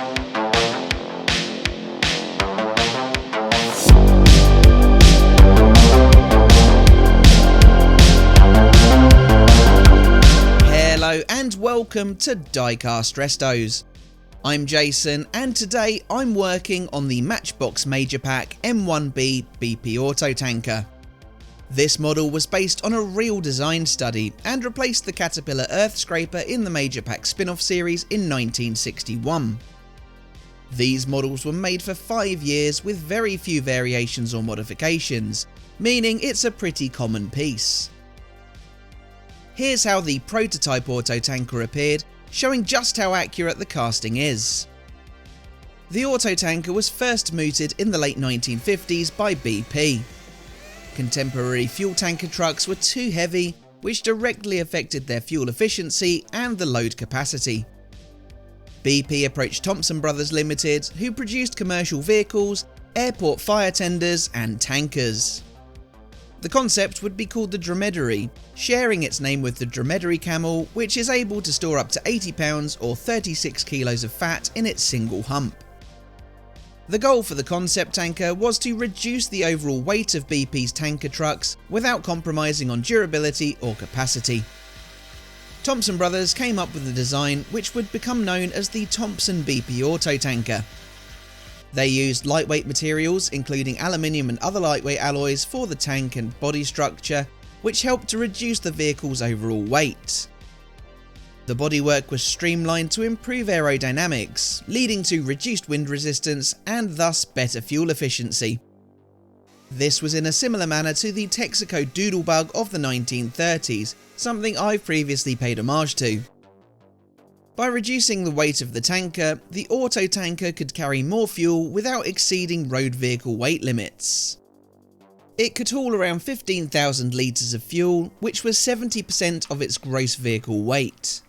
Hello and welcome to Diecast Restos. I'm Jason and today I'm working on the Matchbox Major Pack M1B BP Autotanker. This model was based on a real design study and replaced the Caterpillar Earth Scraper in the Major Pack spin-off series in 1961. These models were made for 5 years with very few variations or modifications, meaning it's a pretty common piece. Here's how the prototype Autotanker appeared, showing just how accurate the casting is. The Autotanker was first mooted in the late 1950s by BP. Contemporary fuel tanker trucks were too heavy, which directly affected their fuel efficiency and the load capacity. BP approached Thompson Brothers Limited, who produced commercial vehicles, airport fire tenders and tankers. The concept would be called the dromedary, sharing its name with the dromedary camel, which is able to store up to 80 pounds or 36 kilos of fat in its single hump. The goal for the concept tanker was to reduce the overall weight of BP's tanker trucks without compromising on durability or capacity. Thompson Brothers came up with a design which would become known as the Thompson BP Autotanker. They used lightweight materials including aluminium and other lightweight alloys for the tank and body structure, which helped to reduce the vehicle's overall weight. The bodywork was streamlined to improve aerodynamics, leading to reduced wind resistance and thus better fuel efficiency. This was in a similar manner to the Texaco Doodlebug of the 1930s, something I've previously paid homage to. By reducing the weight of the tanker, the Autotanker could carry more fuel without exceeding road vehicle weight limits. It could haul around 15,000 litres of fuel, which was 70% of its gross vehicle weight.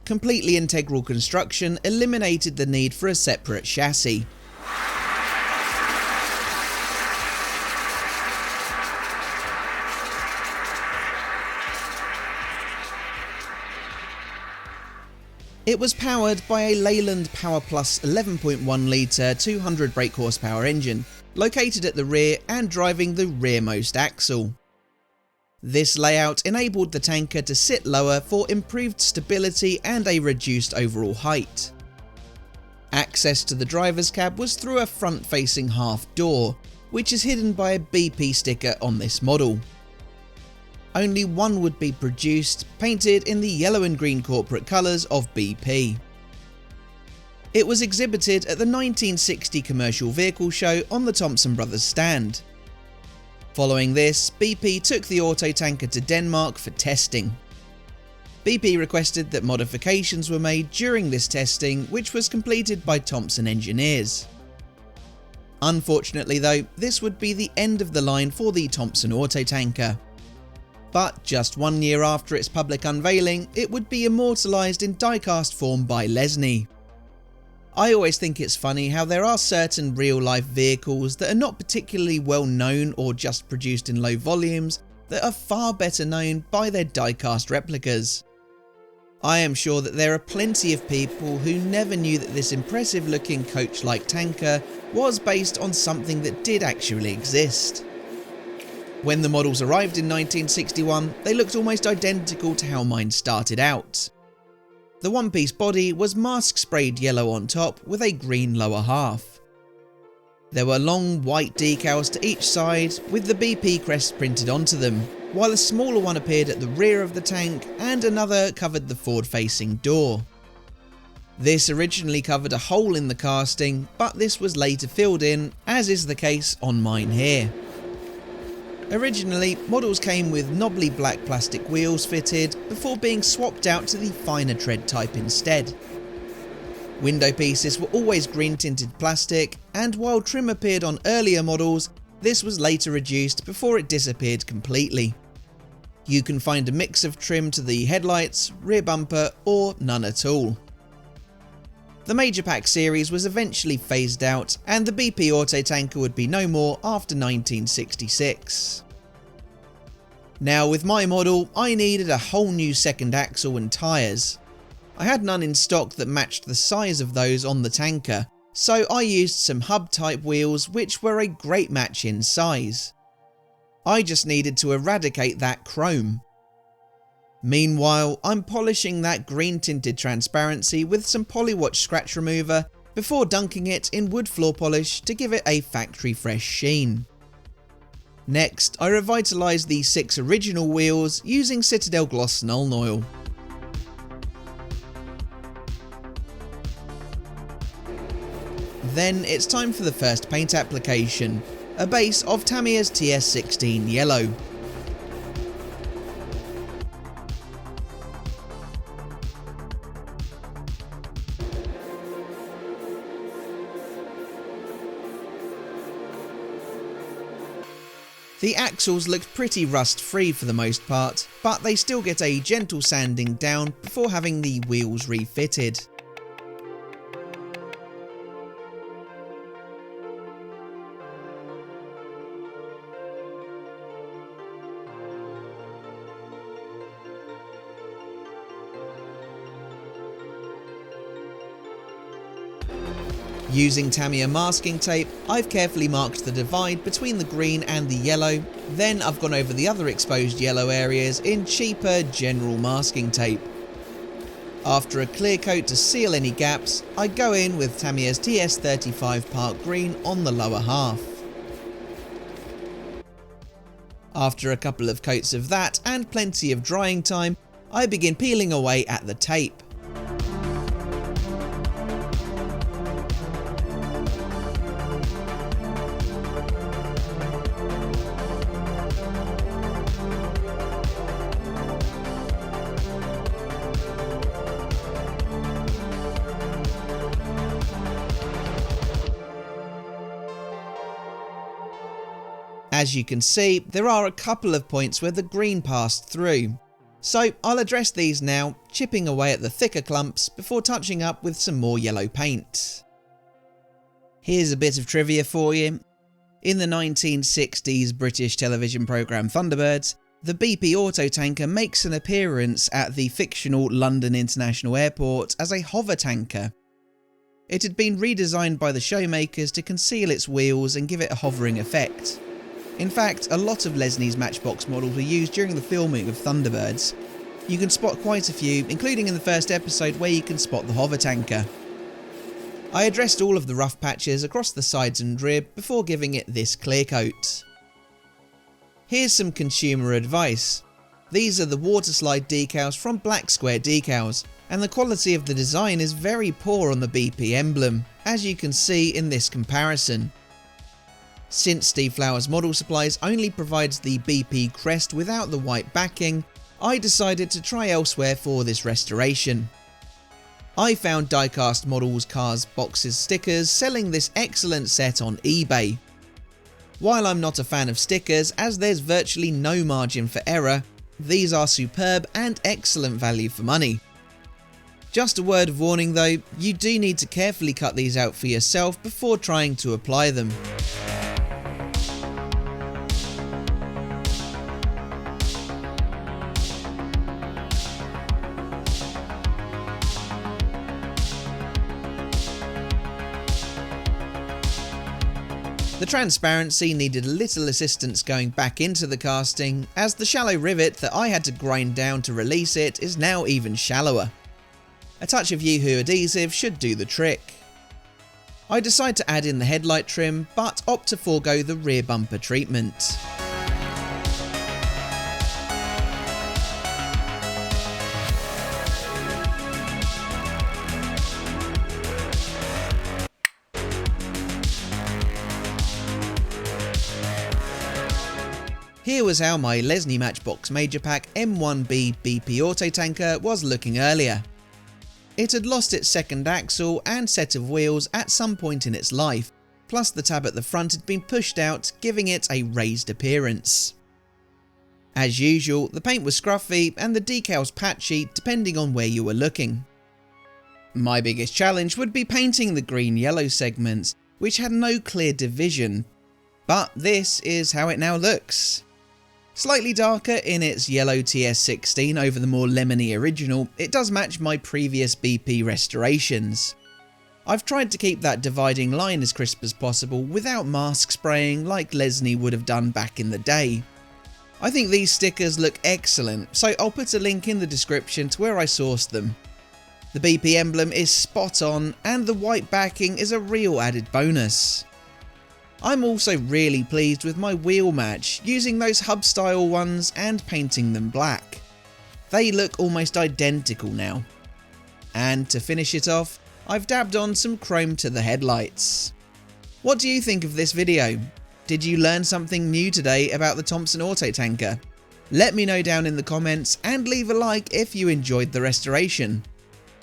Completely integral construction eliminated the need for a separate chassis. It was powered by a Leyland Power Plus 11.1 litre 200 brake horsepower engine, located at the rear and driving the rearmost axle. This layout enabled the tanker to sit lower for improved stability and a reduced overall height. Access to the driver's cab was through a front-facing half door, which is hidden by a BP sticker on this model. Only one would be produced, painted in the yellow and green corporate colours of BP. It was exhibited at the 1960 Commercial Vehicle Show on the Thompson Brothers stand. Following this, BP took the Autotanker to Denmark for testing. BP requested that modifications were made during this testing, which was completed by Thompson engineers. Unfortunately though, this would be the end of the line for the Thompson Autotanker. But just 1 year after its public unveiling, it would be immortalised in diecast form by Lesney. I always think it's funny how there are certain real-life vehicles that are not particularly well known or just produced in low volumes that are far better known by their diecast replicas. I am sure that there are plenty of people who never knew that this impressive looking coach-like tanker was based on something that did actually exist. When the models arrived in 1961, they looked almost identical to how mine started out. The one-piece body was mask sprayed yellow on top with a green lower half. There were long white decals to each side with the BP crest printed onto them, while a smaller one appeared at the rear of the tank and another covered the forward-facing door. This originally covered a hole in the casting, but this was later filled in, as is the case on mine here. Originally, models came with knobbly black plastic wheels fitted before being swapped out to the finer tread type instead. Window pieces were always green tinted plastic, and while trim appeared on earlier models, this was later reduced before it disappeared completely. You can find a mix of trim to the headlights, rear bumper, or none at all. The Major Pack series was eventually phased out, and the BP Autotanker would be no more after 1966. Now with my model, I needed a whole new second axle and tyres. I had none in stock that matched the size of those on the tanker, so I used some hub type wheels which were a great match in size. I just needed to eradicate that chrome. Meanwhile, I'm polishing that green tinted transparency with some Polywatch scratch remover before dunking it in wood floor polish to give it a factory fresh sheen. Next, I revitalised the 6 original wheels using Citadel Gloss Nuln Oil. Then it's time for the first paint application, a base of Tamiya's TS16 Yellow. The axles look pretty rust free for the most part, but they still get a gentle sanding down before having the wheels refitted. Using Tamiya masking tape, I've carefully marked the divide between the green and the yellow, then I've gone over the other exposed yellow areas in cheaper general masking tape. After a clear coat to seal any gaps, I go in with Tamiya's TS35 Park Green on the lower half. After a couple of coats of that and plenty of drying time, I begin peeling away at the tape. As you can see, there are a couple of points where the green passed through, so I'll address these now, chipping away at the thicker clumps before touching up with some more yellow paint. Here's a bit of trivia for you. In the 1960s British television programme Thunderbirds, the BP Autotanker makes an appearance at the fictional London International Airport as a hover tanker. It had been redesigned by the showmakers to conceal its wheels and give it a hovering effect. In fact, a lot of Lesney's Matchbox models were used during the filming of Thunderbirds. You can spot quite a few, including in the first episode where you can spot the hover tanker. I addressed all of the rough patches across the sides and rear before giving it this clear coat. Here's some consumer advice. These are the water slide decals from Black Square Decals, and the quality of the design is very poor on the BP emblem, as you can see in this comparison. Since Steve Flowers Model Supplies only provides the BP crest without the white backing, I decided to try elsewhere for this restoration. I found Diecast Models Cars Boxes stickers selling this excellent set on eBay. While I'm not a fan of stickers, as there's virtually no margin for error, these are superb and excellent value for money. Just a word of warning though, you do need to carefully cut these out for yourself before trying to apply them. The transparency needed a little assistance going back into the casting, as the shallow rivet that I had to grind down to release it is now even shallower. A touch of Yoo-Hoo adhesive should do the trick. I decide to add in the headlight trim, but opt to forego the rear bumper treatment. Here was how my Lesney Matchbox Major Pack M1B BP Autotanker was looking earlier. It had lost its second axle and set of wheels at some point in its life, plus the tab at the front had been pushed out, giving it a raised appearance. As usual, the paint was scruffy and the decals patchy depending on where you were looking. My biggest challenge would be painting the green-yellow segments, which had no clear division, but this is how it now looks. Slightly darker in its yellow TS16 over the more lemony original, it does match my previous BP restorations. I've tried to keep that dividing line as crisp as possible without mask spraying like Lesney would have done back in the day. I think these stickers look excellent, so I'll put a link in the description to where I sourced them. The BP emblem is spot on and the white backing is a real added bonus. I'm also really pleased with my wheel match, using those hub style ones and painting them black. They look almost identical now. And to finish it off, I've dabbed on some chrome to the headlights. What do you think of this video? Did you learn something new today about the Thompson Autotanker? Let me know down in the comments and leave a like if you enjoyed the restoration.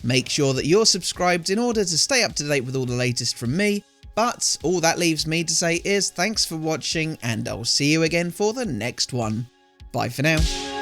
Make sure that you're subscribed in order to stay up to date with all the latest from me, but all that leaves me to say is thanks for watching and I'll see you again for the next one. Bye for now.